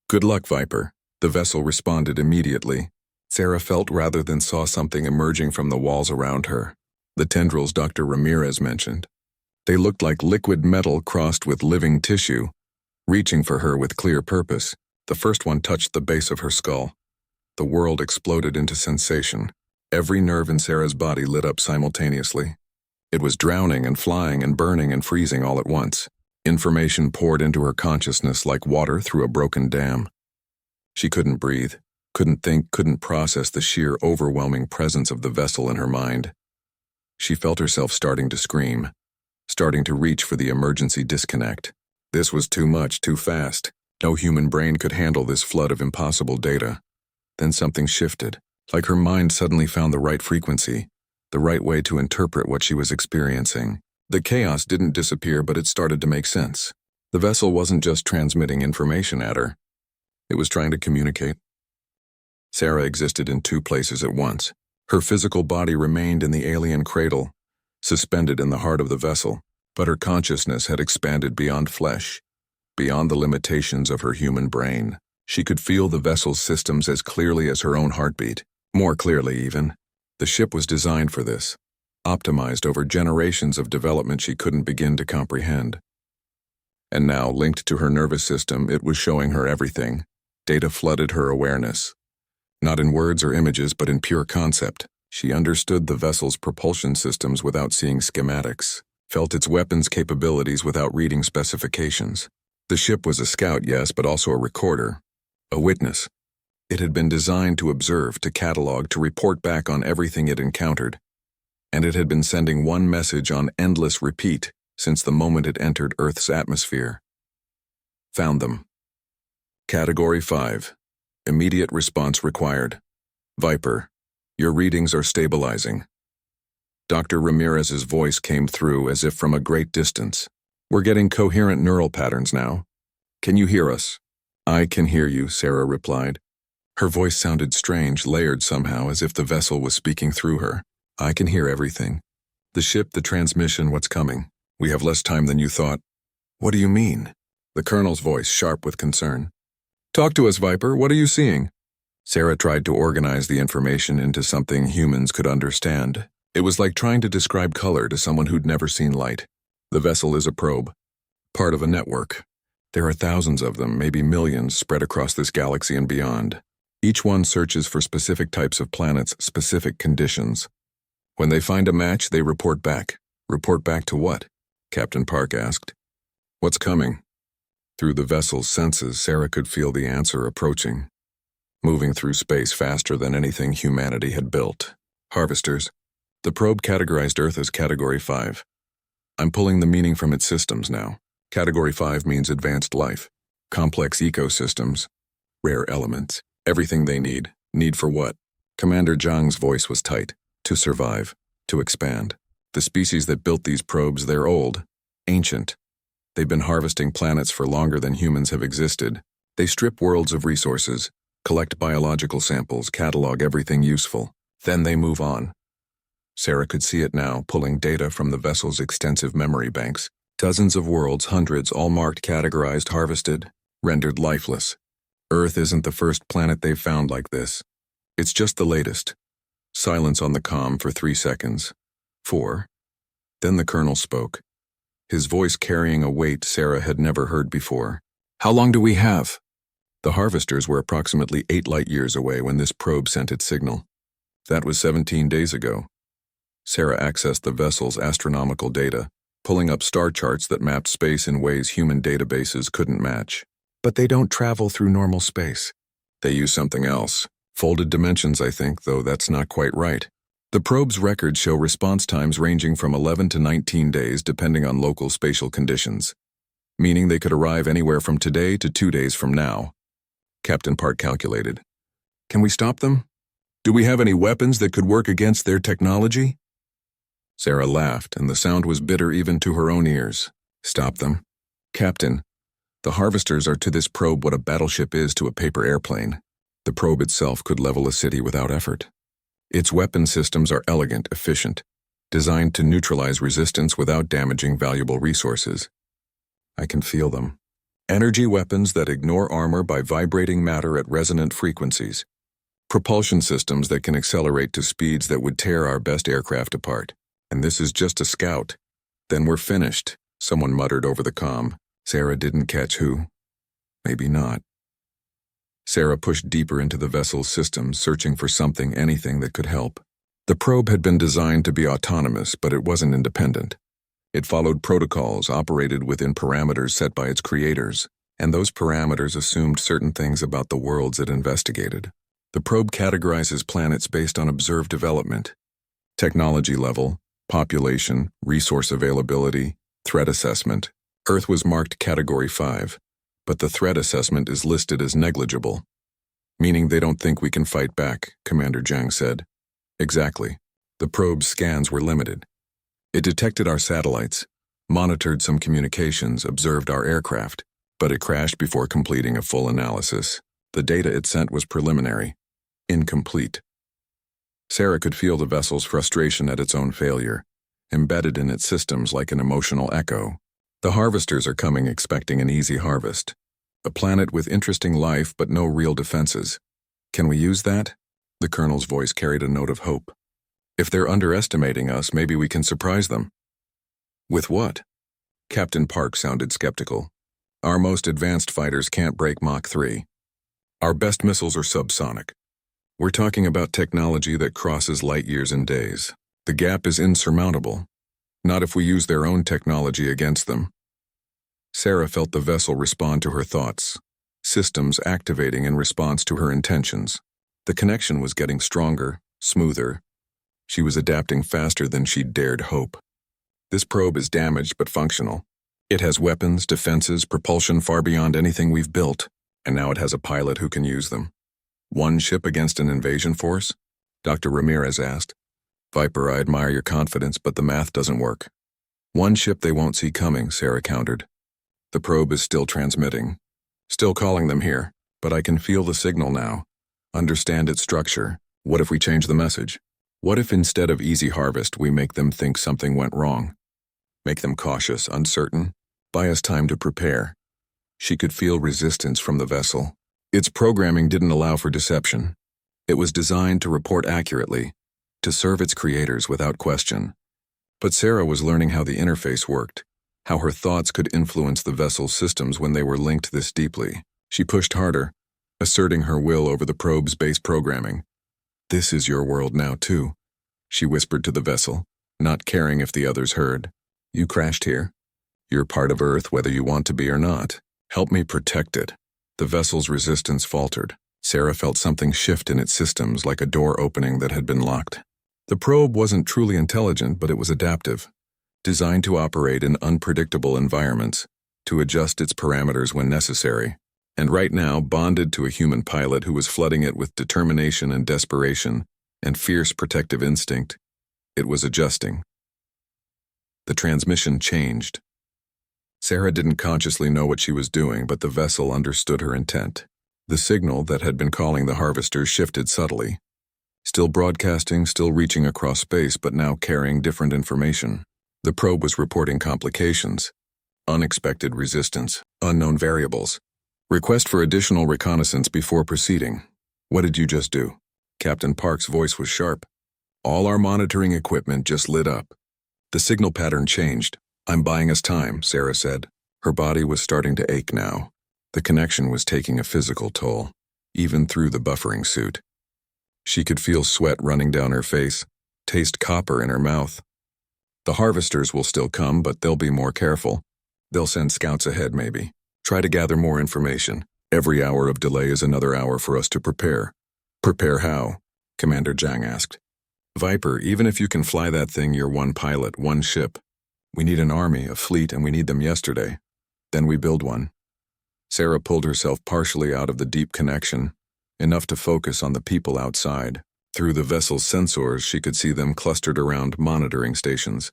"Good luck, Viper." The vessel responded immediately. Sarah felt rather than saw something emerging from the walls around her. The tendrils Dr. Ramirez mentioned. They looked like liquid metal crossed with living tissue, reaching for her with clear purpose. The first one touched the base of her skull. The world exploded into sensation. Every nerve in Sarah's body lit up simultaneously. It was drowning and flying and burning and freezing all at once. Information poured into her consciousness like water through a broken dam. She couldn't breathe, couldn't think, couldn't process the sheer overwhelming presence of the vessel in her mind. She felt herself starting to scream, starting to reach for the emergency disconnect. This was too much, too fast. No human brain could handle this flood of impossible data. Then something shifted, like her mind suddenly found the right frequency, the right way to interpret what she was experiencing. The chaos didn't disappear, but it started to make sense. The vessel wasn't just transmitting information at her. It was trying to communicate. Sarah existed in two places at once. Her physical body remained in the alien cradle, suspended in the heart of the vessel, but her consciousness had expanded beyond flesh, beyond the limitations of her human brain. She could feel the vessel's systems as clearly as her own heartbeat, more clearly even. The ship was designed for this, optimized over generations of development she couldn't begin to comprehend. And now, linked to her nervous system, it was showing her everything. Data flooded her awareness. Not in words or images, but in pure concept. She understood the vessel's propulsion systems without seeing schematics, felt its weapons capabilities without reading specifications. The ship was a scout, yes, but also a recorder, a witness. It had been designed to observe, to catalog, to report back on everything it encountered. And it had been sending one message on endless repeat since the moment it entered Earth's atmosphere. Found them. Category 5. Immediate response required. Viper, your readings are stabilizing. Dr. Ramirez's voice came through as if from a great distance. We're getting coherent neural patterns now. Can you hear us? I can hear you, Sarah replied. Her voice sounded strange, layered somehow, as if the vessel was speaking through her. I can hear everything. The ship, the transmission, what's coming. We have less time than you thought. What do you mean? The colonel's voice, sharp with concern. Talk to us, Viper. What are you seeing? Sarah tried to organize the information into something humans could understand. It was like trying to describe color to someone who'd never seen light. The vessel is a probe, part of a network. There are thousands of them, maybe millions, spread across this galaxy and beyond. Each one searches for specific types of planets, specific conditions. When they find a match, they report back. Report back to what? Captain Park asked. What's coming? Through the vessel's senses, Sarah could feel the answer approaching, moving through space faster than anything humanity had built. Harvesters. The probe categorized Earth as Category 5. I'm pulling the meaning from its systems now. Category 5 means advanced life, complex ecosystems, rare elements, everything they need. Need for what? Commander Zhang's voice was tight. To survive, to expand. The species that built these probes, they're old, ancient. They've been harvesting planets for longer than humans have existed. They strip worlds of resources, collect biological samples, catalog everything useful. Then they move on. Sarah could see it now, pulling data from the vessel's extensive memory banks. Dozens of worlds, hundreds, all marked, categorized, harvested, rendered lifeless. Earth isn't the first planet they've found like this. It's just the latest. Silence on the comm for 3 seconds. 4. Then the colonel spoke, his voice carrying a weight Sarah had never heard before. How long do we have? The harvesters were approximately 8 light-years away when this probe sent its signal. That was 17 days ago. Sarah accessed the vessel's astronomical data, pulling up star charts that mapped space in ways human databases couldn't match. But they don't travel through normal space. They use something else. Folded dimensions, I think, though that's not quite right. The probe's records show response times ranging from 11 to 19 days depending on local spatial conditions, meaning they could arrive anywhere from today to 2 days from now. Captain Park calculated. Can we stop them? Do we have any weapons that could work against their technology? Sarah laughed, and the sound was bitter even to her own ears. Stop them? Captain, the harvesters are to this probe what a battleship is to a paper airplane. The probe itself could level a city without effort. Its weapon systems are elegant, efficient, designed to neutralize resistance without damaging valuable resources. I can feel them. Energy weapons that ignore armor by vibrating matter at resonant frequencies. Propulsion systems that can accelerate to speeds that would tear our best aircraft apart. And this is just a scout. Then we're finished, someone muttered over the comm. Sarah didn't catch who. Maybe not. Sarah pushed deeper into the vessel's systems, searching for something, anything that could help. The probe had been designed to be autonomous, but it wasn't independent. It followed protocols, operated within parameters set by its creators, and those parameters assumed certain things about the worlds it investigated. The probe categorizes planets based on observed development, technology level, population, resource availability, threat assessment. Earth was marked Category 5, but the threat assessment is listed as negligible, meaning they don't think we can fight back, Commander Zhang said. Exactly. The probe's scans were limited. It detected our satellites, monitored some communications, observed our aircraft, but it crashed before completing a full analysis. The data it sent was preliminary, incomplete. Sarah could feel the vessel's frustration at its own failure, embedded in its systems like an emotional echo. The harvesters are coming expecting an easy harvest. A planet with interesting life but no real defenses. Can we use that? The colonel's voice carried a note of hope. If they're underestimating us, maybe we can surprise them. With what? Captain Park sounded skeptical. Our most advanced fighters can't break Mach 3. Our best missiles are subsonic. We're talking about technology that crosses light years and days. The gap is insurmountable. Not if we use their own technology against them. Sarah felt the vessel respond to her thoughts, systems activating in response to her intentions. The connection was getting stronger, smoother. She was adapting faster than she'd dared hope. This probe is damaged but functional. It has weapons, defenses, propulsion far beyond anything we've built, and now it has a pilot who can use them. One ship against an invasion force? Dr. Ramirez asked. Viper, I admire your confidence, but the math doesn't work. One ship they won't see coming, Sarah countered. The probe is still transmitting. Still calling them here, but I can feel the signal now. Understand its structure. What if we change the message? What if instead of easy harvest, we make them think something went wrong? Make them cautious, uncertain, buy us time to prepare. She could feel resistance from the vessel. Its programming didn't allow for deception. It was designed to report accurately, to serve its creators without question. But Sarah was learning how the interface worked, how her thoughts could influence the vessel's systems when they were linked this deeply. She pushed harder, asserting her will over the probe's base programming. This is your world now, too, she whispered to the vessel, not caring if the others heard. You crashed here. You're part of Earth whether you want to be or not. Help me protect it. The vessel's resistance faltered. Sarah felt something shift in its systems like a door opening that had been locked. The probe wasn't truly intelligent, but it was adaptive, designed to operate in unpredictable environments, to adjust its parameters when necessary. And right now, bonded to a human pilot who was flooding it with determination and desperation and fierce protective instinct, it was adjusting. The transmission changed. Sarah didn't consciously know what she was doing, but the vessel understood her intent. The signal that had been calling the harvesters shifted subtly. Still broadcasting, still reaching across space, but now carrying different information. The probe was reporting complications, unexpected resistance, unknown variables. Request for additional reconnaissance before proceeding. What did you just do? Captain Park's voice was sharp. All our monitoring equipment just lit up. The signal pattern changed. I'm buying us time, Sarah said. Her body was starting to ache now. The connection was taking a physical toll, even through the buffering suit. She could feel sweat running down her face, taste copper in her mouth. The harvesters will still come, but they'll be more careful. They'll send scouts ahead, maybe. Try to gather more information. Every hour of delay is another hour for us to prepare. Prepare how? Commander Zhang asked. Viper, even if you can fly that thing, you're one pilot, one ship. We need an army, a fleet, and we need them yesterday. Then we build one. Sarah pulled herself partially out of the deep connection, enough to focus on the people outside. Through the vessel's sensors, she could see them clustered around monitoring stations,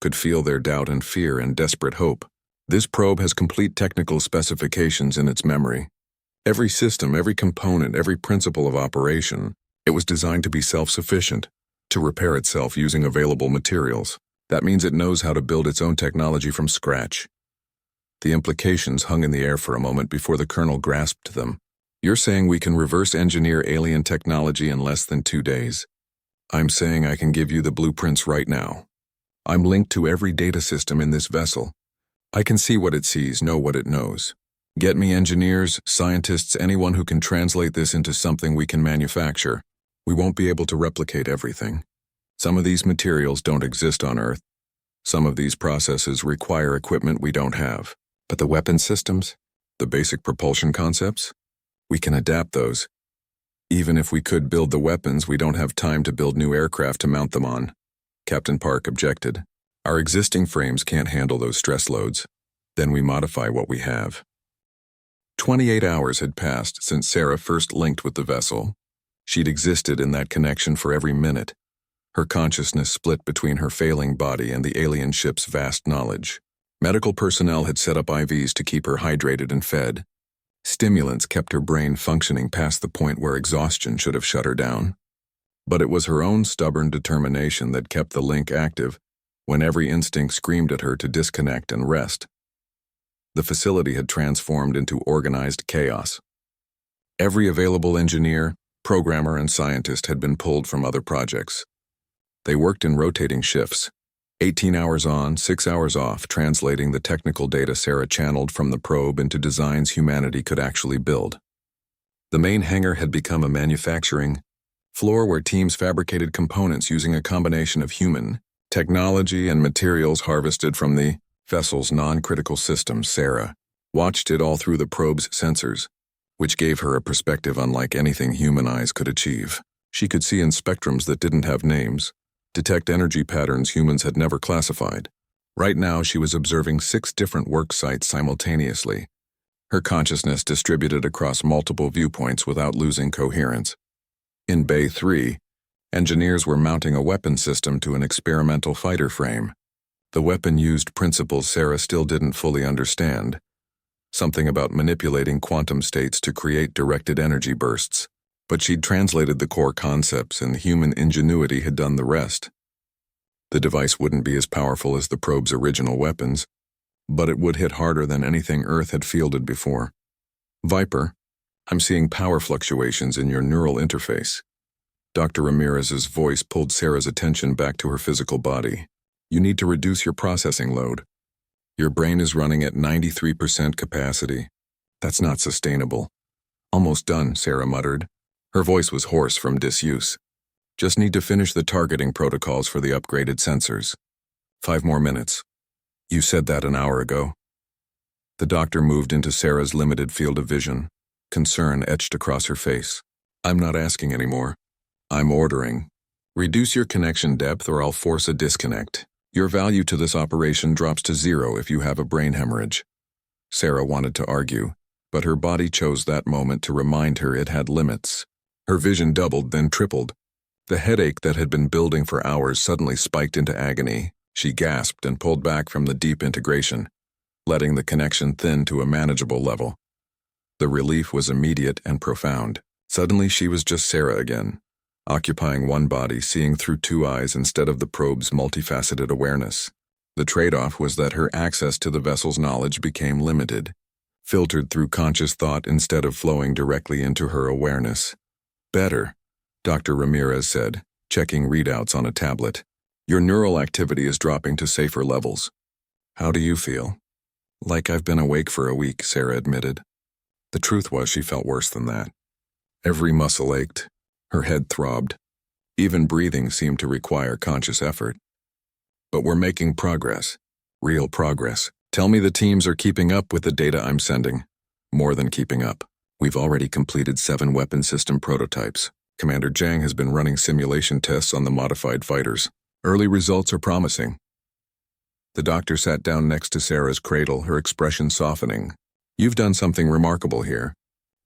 could feel their doubt and fear and desperate hope. This probe has complete technical specifications in its memory. Every system, every component, every principle of operation, it was designed to be self-sufficient, to repair itself using available materials. That means it knows how to build its own technology from scratch. The implications hung in the air for a moment before the colonel grasped them. You're saying we can reverse engineer alien technology in less than 2 days. I'm saying I can give you the blueprints right now. I'm linked to every data system in this vessel. I can see what it sees, know what it knows. Get me engineers, scientists, anyone who can translate this into something we can manufacture. We won't be able to replicate everything. Some of these materials don't exist on Earth. Some of these processes require equipment we don't have. But the weapon systems, the basic propulsion concepts, we can adapt those. Even if we could build the weapons, we don't have time to build new aircraft to mount them on. Captain Park objected. Our existing frames can't handle those stress loads. Then we modify what we have. 28 hours had passed since Sarah first linked with the vessel. She'd existed in that connection for every minute. Her consciousness split between her failing body and the alien ship's vast knowledge. Medical personnel had set up IVs to keep her hydrated and fed. Stimulants kept her brain functioning past the point where exhaustion should have shut her down. But it was her own stubborn determination that kept the link active when every instinct screamed at her to disconnect and rest. The facility had transformed into organized chaos. Every available engineer, programmer, and scientist had been pulled from other projects. They worked in rotating shifts, 18 hours on, 6 hours off, translating the technical data Sarah channeled from the probe into designs humanity could actually build. The main hangar had become a manufacturing floor where teams fabricated components using a combination of human technology and materials harvested from the vessel's non-critical systems. Sarah watched it all through the probe's sensors, which gave her a perspective unlike anything human eyes could achieve. She could see in spectrums that didn't have names, detect energy patterns humans had never classified. Right now, she was observing 6 different work sites simultaneously, her consciousness distributed across multiple viewpoints without losing coherence. In Bay 3, engineers were mounting a weapon system to an experimental fighter frame. The weapon used principles Sarah still didn't fully understand. Something about manipulating quantum states to create directed energy bursts. But she'd translated the core concepts and human ingenuity had done the rest. The device wouldn't be as powerful as the probe's original weapons, but it would hit harder than anything Earth had fielded before. Viper, I'm seeing power fluctuations in your neural interface. Dr. Ramirez's voice pulled Sarah's attention back to her physical body. You need to reduce your processing load. Your brain is running at 93% capacity. That's not sustainable. Almost done, Sarah muttered. Her voice was hoarse from disuse. Just need to finish the targeting protocols for the upgraded sensors. 5 more minutes. You said that an hour ago. The doctor moved into Sarah's limited field of vision. Concern etched across her face. I'm not asking anymore. I'm ordering. Reduce your connection depth or I'll force a disconnect. Your value to this operation drops to 0 if you have a brain hemorrhage. Sarah wanted to argue, but her body chose that moment to remind her it had limits. Her vision doubled, then tripled. The headache that had been building for hours suddenly spiked into agony. She gasped and pulled back from the deep integration, letting the connection thin to a manageable level. The relief was immediate and profound. Suddenly she was just Sarah again, occupying one body, seeing through 2 eyes instead of the probe's multifaceted awareness. The trade-off was that her access to the vessel's knowledge became limited, filtered through conscious thought instead of flowing directly into her awareness. Better, Dr. Ramirez said, checking readouts on a tablet. Your neural activity is dropping to safer levels. How do you feel? Like I've been awake for a week, Sarah admitted. The truth was she felt worse than that. Every muscle ached. Her head throbbed. Even breathing seemed to require conscious effort. But we're making progress. Real progress. Tell me the teams are keeping up with the data I'm sending. More than keeping up. We've already completed 7 weapon system prototypes. Commander Zhang has been running simulation tests on the modified fighters. Early results are promising. The doctor sat down next to Sarah's cradle, her expression softening. You've done something remarkable here.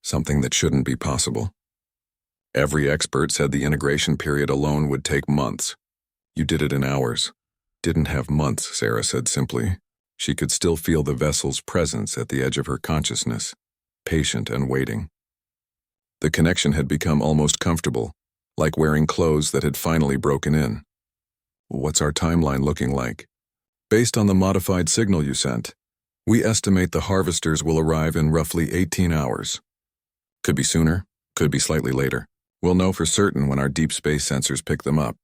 Something that shouldn't be possible. Every expert said the integration period alone would take months. You did it in hours. Didn't have months, Sarah said simply. She could still feel the vessel's presence at the edge of her consciousness, patient and waiting. The connection had become almost comfortable, like wearing clothes that had finally broken in. What's our timeline looking like? Based on the modified signal you sent, we estimate the harvesters will arrive in roughly 18 hours. Could be sooner, could be slightly later. We'll know for certain when our deep space sensors pick them up.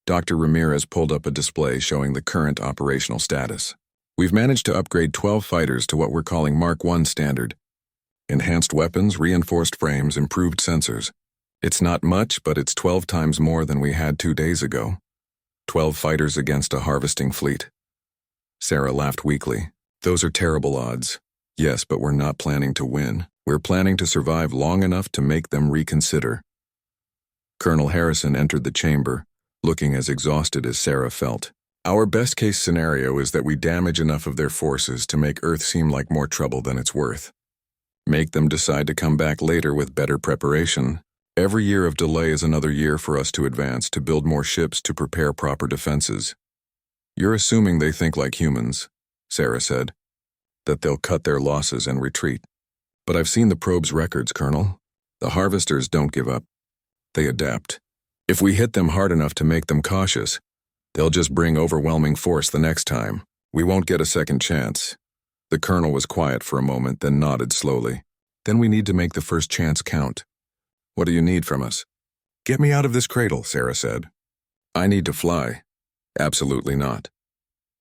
Dr. Ramirez pulled up a display showing the current operational status. We've managed to upgrade 12 fighters to what we're calling Mark I standard. Enhanced weapons, reinforced frames, improved sensors. It's not much, but it's 12 times more than we had 2 days ago. 12 fighters against a harvesting fleet. Sarah laughed weakly. Those are terrible odds. Yes, but we're not planning to win. We're planning to survive long enough to make them reconsider. Colonel Harrison entered the chamber, looking as exhausted as Sarah felt. Our best-case scenario is that we damage enough of their forces to make Earth seem like more trouble than it's worth. Make them decide to come back later with better preparation. Every year of delay is another year for us to advance, to build more ships, to prepare proper defenses. You're assuming they think like humans, Sarah said, that they'll cut their losses and retreat. But I've seen the probe's records, Colonel. The harvesters don't give up. They adapt. If we hit them hard enough to make them cautious, they'll just bring overwhelming force the next time. We won't get a second chance. The colonel was quiet for a moment, then nodded slowly. Then we need to make the first chance count. What do you need from us? Get me out of this cradle, Sarah said. I need to fly. Absolutely not.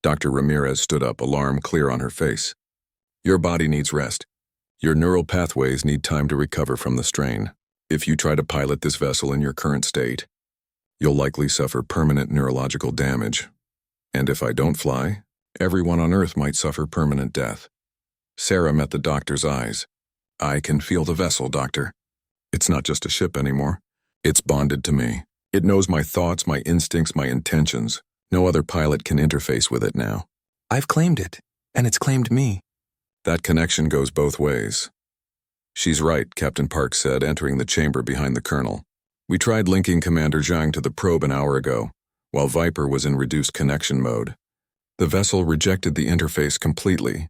Dr. Ramirez stood up, alarm clear on her face. Your body needs rest. Your neural pathways need time to recover from the strain. If you try to pilot this vessel in your current state, you'll likely suffer permanent neurological damage. And if I don't fly, everyone on Earth might suffer permanent death. Sarah met the doctor's eyes. I can feel the vessel, Doctor. It's not just a ship anymore. It's bonded to me. It knows my thoughts, my instincts, my intentions. No other pilot can interface with it now. I've claimed it, and it's claimed me. That connection goes both ways. She's right, Captain Park said, entering the chamber behind the colonel. We tried linking Commander Zhang to the probe an hour ago, while Viper was in reduced connection mode. The vessel rejected the interface completely.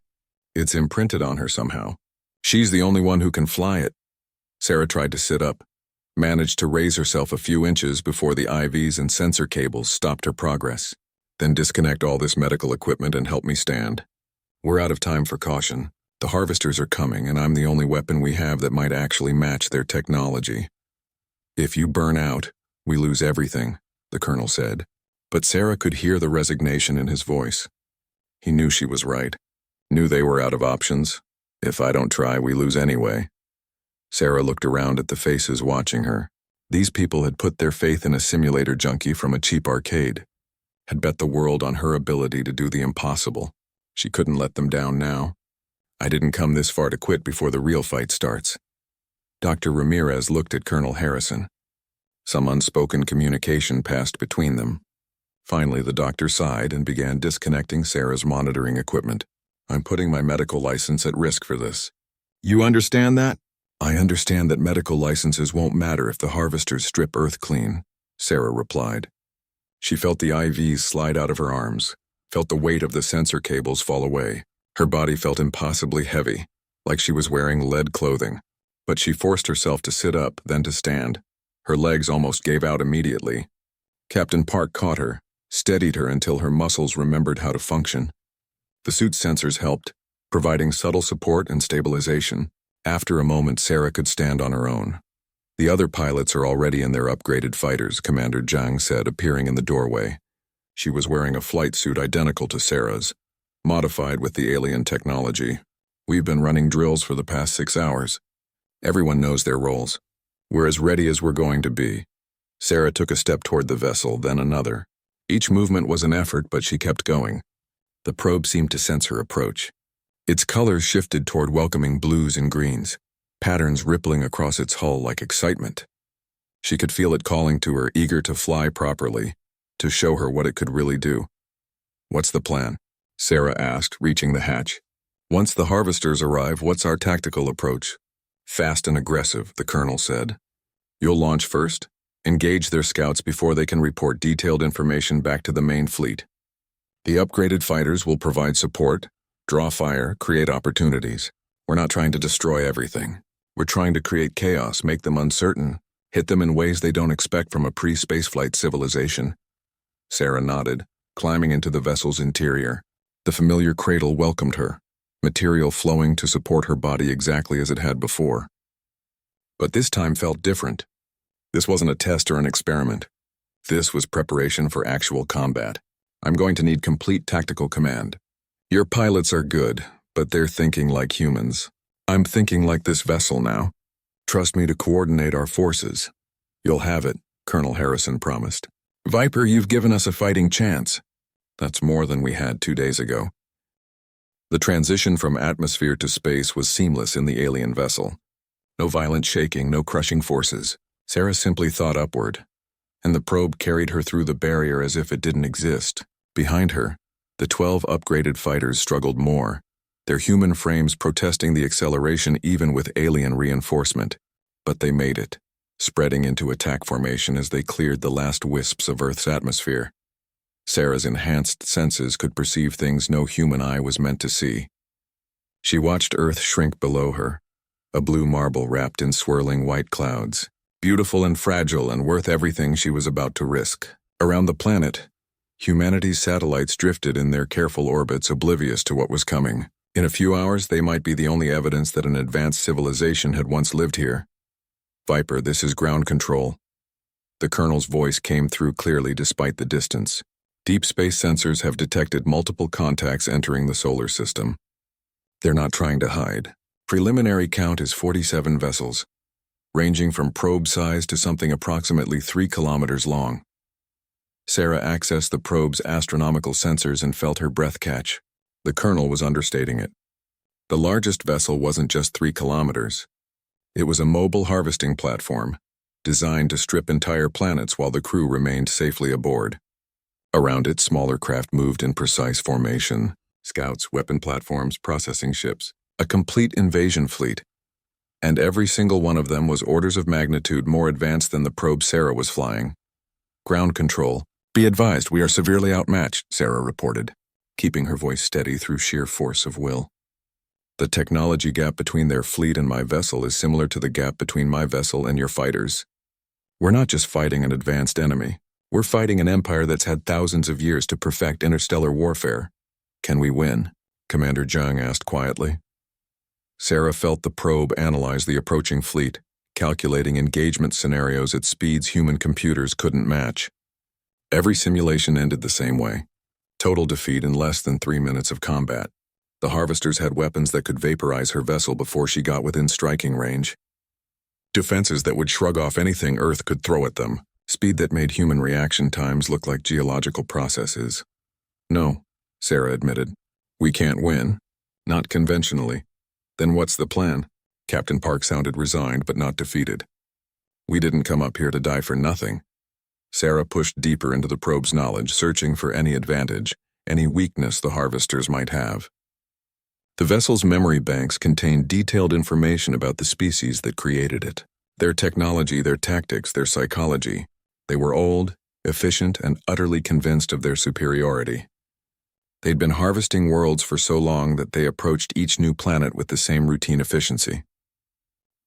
It's imprinted on her somehow. She's the only one who can fly it. Sarah tried to sit up, managed to raise herself a few inches before the IVs and sensor cables stopped her progress. Then disconnect all this medical equipment and help me stand. We're out of time for caution. The harvesters are coming, and I'm the only weapon we have that might actually match their technology. If you burn out, we lose everything, the colonel said. But Sarah could hear the resignation in his voice. He knew she was right. Knew they were out of options. If I don't try, we lose anyway. Sarah looked around at the faces watching her. These people had put their faith in a simulator junkie from a cheap arcade. Had bet the world on her ability to do the impossible. She couldn't let them down now. I didn't come this far to quit before the real fight starts. Dr. Ramirez looked at Colonel Harrison. Some unspoken communication passed between them. Finally, the doctor sighed and began disconnecting Sarah's monitoring equipment. I'm putting my medical license at risk for this. You understand that? I understand that medical licenses won't matter if the harvesters strip Earth clean, Sarah replied. She felt the IVs slide out of her arms, felt the weight of the sensor cables fall away. Her body felt impossibly heavy, like she was wearing lead clothing. But she forced herself to sit up, then to stand. Her legs almost gave out immediately. Captain Park caught her, steadied her until her muscles remembered how to function. The suit's sensors helped, providing subtle support and stabilization. After a moment, Sarah could stand on her own. The other pilots are already in their upgraded fighters, Commander Zhang said, appearing in the doorway. She was wearing a flight suit identical to Sarah's, modified with the alien technology. We've been running drills for the past 6 hours. Everyone knows their roles. We're as ready as we're going to be. Sarah took a step toward the vessel, then another. Each movement was an effort, but she kept going. The probe seemed to sense her approach. Its colors shifted toward welcoming blues and greens, patterns rippling across its hull like excitement. She could feel it calling to her, eager to fly properly, to show her what it could really do. "What's the plan?" Sarah asked, reaching the hatch. "Once the harvesters arrive, what's our tactical approach?" "Fast and aggressive," the colonel said. "You'll launch first? Engage their scouts before they can report detailed information back to the main fleet. The upgraded fighters will provide support, draw fire, create opportunities. We're not trying to destroy everything. We're trying to create chaos, make them uncertain, hit them in ways they don't expect from a pre-spaceflight civilization." Sarah nodded, climbing into the vessel's interior. The familiar cradle welcomed her, material flowing to support her body exactly as it had before. But this time felt different. This wasn't a test or an experiment. This was preparation for actual combat. "I'm going to need complete tactical command. Your pilots are good, but they're thinking like humans. I'm thinking like this vessel now. Trust me to coordinate our forces." "You'll have it," Colonel Harrison promised. "Viper, you've given us a fighting chance." "That's more than we had 2 days ago." The transition from atmosphere to space was seamless in the alien vessel. No violent shaking, no crushing forces. Sarah simply thought upward, and the probe carried her through the barrier as if it didn't exist. Behind her, the 12 upgraded fighters struggled more, their human frames protesting the acceleration even with alien reinforcement. But they made it, spreading into attack formation as they cleared the last wisps of Earth's atmosphere. Sarah's enhanced senses could perceive things no human eye was meant to see. She watched Earth shrink below her, a blue marble wrapped in swirling white clouds, beautiful and fragile and worth everything she was about to risk. Around the planet, humanity's satellites drifted in their careful orbits, oblivious to what was coming. In a few hours, they might be the only evidence that an advanced civilization had once lived here. "Viper, this is ground control." The colonel's voice came through clearly despite the distance. "Deep space sensors have detected multiple contacts entering the solar system. They're not trying to hide. Preliminary count is 47 vessels, ranging from probe size to something approximately 3 kilometers long." Sarah accessed the probe's astronomical sensors and felt her breath catch. The colonel was understating it. The largest vessel wasn't just 3 kilometers. It was a mobile harvesting platform, designed to strip entire planets while the crew remained safely aboard. Around it, smaller craft moved in precise formation. Scouts, weapon platforms, processing ships. A complete invasion fleet. And every single one of them was orders of magnitude more advanced than the probe Sarah was flying. "Ground control. Be advised, we are severely outmatched," Sarah reported, keeping her voice steady through sheer force of will. "The technology gap between their fleet and my vessel is similar to the gap between my vessel and your fighters. We're not just fighting an advanced enemy. We're fighting an empire that's had thousands of years to perfect interstellar warfare. Can we win?" Commander Zhang asked quietly. Sarah felt the probe analyze the approaching fleet, calculating engagement scenarios at speeds human computers couldn't match. Every simulation ended the same way. Total defeat in less than 3 minutes of combat. The harvesters had weapons that could vaporize her vessel before she got within striking range. Defenses that would shrug off anything Earth could throw at them. Speed that made human reaction times look like geological processes. "No," Sarah admitted. "We can't win. Not conventionally." "Then what's the plan?" Captain Park sounded resigned but not defeated. "We didn't come up here to die for nothing." Sarah pushed deeper into the probe's knowledge, searching for any advantage, any weakness the harvesters might have. The vessel's memory banks contained detailed information about the species that created it. Their technology, their tactics, their psychology. They were old, efficient, and utterly convinced of their superiority. They'd been harvesting worlds for so long that they approached each new planet with the same routine efficiency.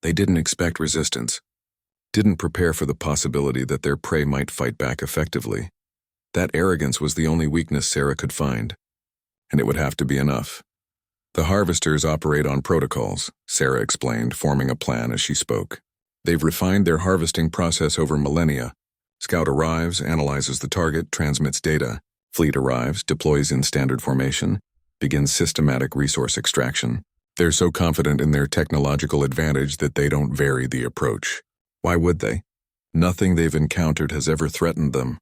They didn't expect resistance, didn't prepare for the possibility that their prey might fight back effectively. That arrogance was the only weakness Sarah could find, and it would have to be enough. "The harvesters operate on protocols," Sarah explained, forming a plan as she spoke. "They've refined their harvesting process over millennia. Scout arrives, analyzes the target, transmits data. Fleet arrives, deploys in standard formation, begins systematic resource extraction. They're so confident in their technological advantage that they don't vary the approach. Why would they? Nothing they've encountered has ever threatened them.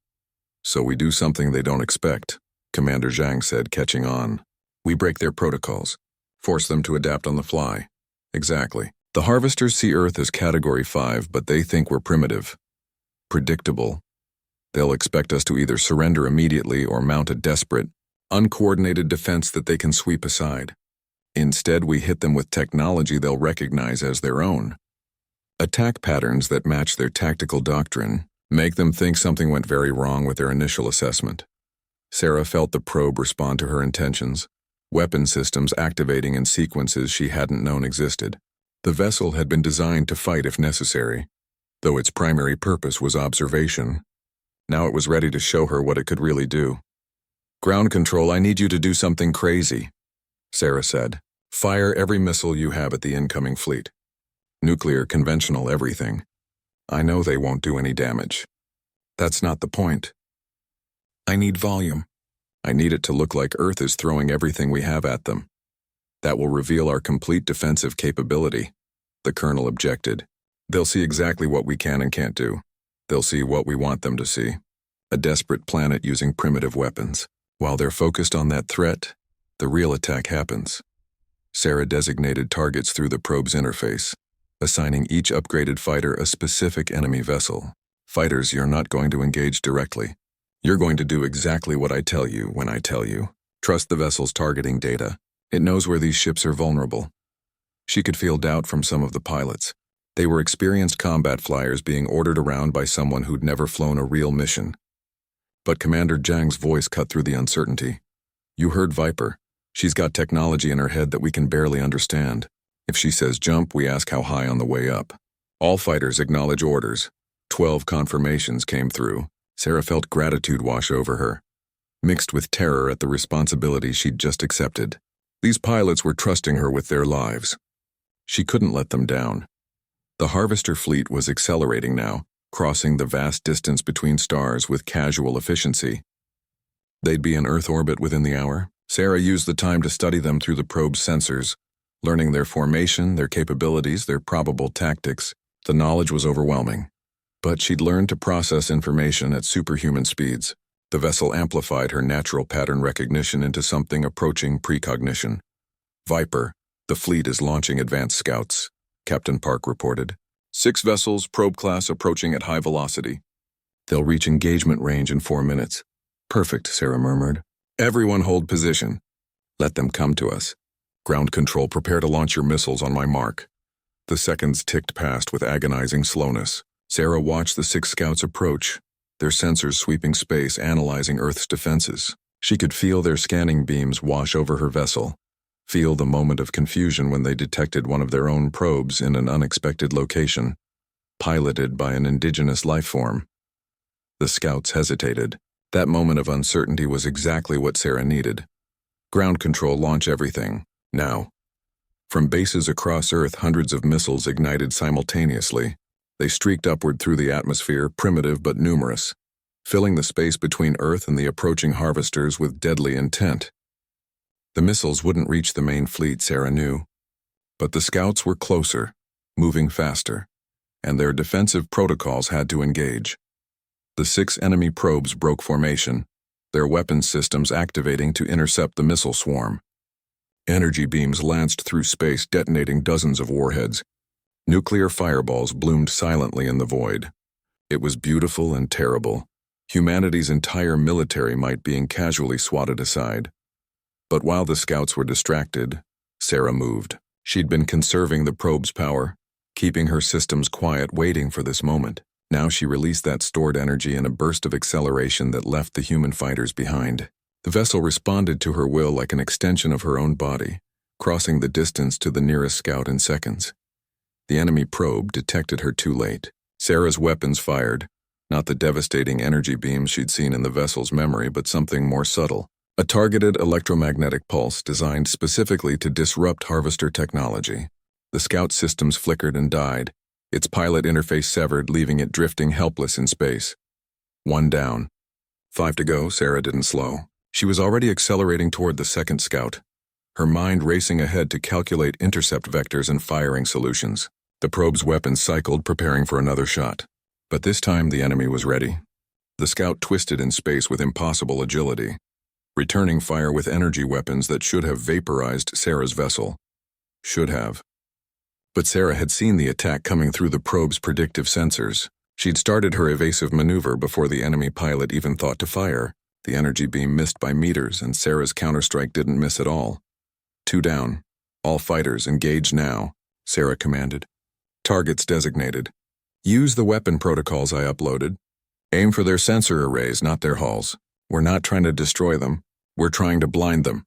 So we do something they don't expect," Commander Zhang said, catching on. "We break their protocols, force them to adapt on the fly." "Exactly. The harvesters see Earth as Category 5, but they think we're primitive. predictable. They'll expect us to either surrender immediately or mount a desperate, uncoordinated defense that they can sweep aside. Instead, we hit them with technology they'll recognize as their own. Attack patterns that match their tactical doctrine, make them think something went very wrong with their initial assessment. Sarah felt the probe respond to her intentions, weapon systems activating in sequences she hadn't known existed. The vessel had been designed to fight if necessary, though its primary purpose was observation. Now it was ready to show her what it could really do. "Ground control, I need you to do something crazy," Sarah said. "Fire every missile you have at the incoming fleet. Nuclear, conventional, everything. I know they won't do any damage. That's not the point. I need volume. I need it to look like Earth is throwing everything we have at them. That will reveal our complete defensive capability," the colonel objected. "They'll see exactly what we can and can't do. They'll see what we want them to see. A desperate planet using primitive weapons. While they're focused on that threat, the real attack happens." Sarah designated targets through the probe's interface, assigning each upgraded fighter a specific enemy vessel. "Fighters, you're not going to engage directly. You're going to do exactly what I tell you when I tell you. Trust the vessel's targeting data. It knows where these ships are vulnerable." She could feel doubt from some of the pilots. They were experienced combat flyers being ordered around by someone who'd never flown a real mission. But Commander Zhang's voice cut through the uncertainty. "You heard Viper. She's got technology in her head that we can barely understand. If she says jump, we ask how high on the way up. All fighters acknowledge orders." 12 confirmations came through. Sarah felt gratitude wash over her, mixed with terror at the responsibility she'd just accepted. These pilots were trusting her with their lives. She couldn't let them down. The Harvester fleet was accelerating now, crossing the vast distance between stars with casual efficiency. They'd be in Earth orbit within the hour. Sarah used the time to study them through the probe's sensors, learning their formation, their capabilities, their probable tactics. The knowledge was overwhelming. But she'd learned to process information at superhuman speeds. The vessel amplified her natural pattern recognition into something approaching precognition. "Viper, the fleet is launching advanced scouts," Captain Park reported. 6 vessels, probe class approaching at high velocity. "They'll reach engagement range in 4 minutes. "Perfect," Sarah murmured. "Everyone hold position. Let them come to us. Ground control, prepare to launch your missiles on my mark." The seconds ticked past with agonizing slowness. Sarah watched the 6 scouts approach, their sensors sweeping space, analyzing Earth's defenses. She could feel their scanning beams wash over her vessel, feel the moment of confusion when they detected one of their own probes in an unexpected location, piloted by an indigenous life form. The scouts hesitated. That moment of uncertainty was exactly what Sarah needed. "Ground control, launch everything, now." From bases across Earth, hundreds of missiles ignited simultaneously. They streaked upward through the atmosphere, primitive but numerous, filling the space between Earth and the approaching harvesters with deadly intent. The missiles wouldn't reach the main fleet, Sarah knew. But the scouts were closer, moving faster, and their defensive protocols had to engage. The 6 enemy probes broke formation, their weapons systems activating to intercept the missile swarm. Energy beams lanced through space, detonating dozens of warheads. Nuclear fireballs bloomed silently in the void. It was beautiful and terrible. Humanity's entire military might being casually swatted aside. But while the scouts were distracted, Sarah moved. She'd been conserving the probe's power, keeping her systems quiet, waiting for this moment. Now she released that stored energy in a burst of acceleration that left the human fighters behind. The vessel responded to her will like an extension of her own body, crossing the distance to the nearest scout in seconds. The enemy probe detected her too late. Sarah's weapons fired, not the devastating energy beams she'd seen in the vessel's memory, but something more subtle. A targeted electromagnetic pulse designed specifically to disrupt harvester technology. The scout systems flickered and died, its pilot interface severed, leaving it drifting helpless in space. 1 down. 5 to go. Sarah didn't slow. She was already accelerating toward the second scout, her mind racing ahead to calculate intercept vectors and firing solutions. The probe's weapons cycled, preparing for another shot. But this time the enemy was ready. The scout twisted in space with impossible agility, returning fire with energy weapons that should have vaporized Sarah's vessel. Should have. But Sarah had seen the attack coming through the probe's predictive sensors. She'd started her evasive maneuver before the enemy pilot even thought to fire. The energy beam missed by meters, and Sarah's counterstrike didn't miss at all. 2 down. All fighters, engage now, Sarah commanded. Targets designated. Use the weapon protocols I uploaded. Aim for their sensor arrays, not their hulls. We're not trying to destroy them. We're trying to blind them.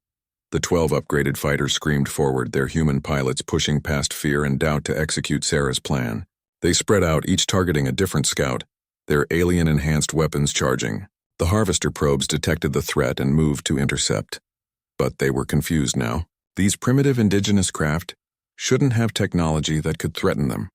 The 12 upgraded fighters screamed forward, their human pilots pushing past fear and doubt to execute Sarah's plan. They spread out, each targeting a different scout, their alien-enhanced weapons charging. The harvester probes detected the threat and moved to intercept. But they were confused now. These primitive indigenous craft shouldn't have technology that could threaten them.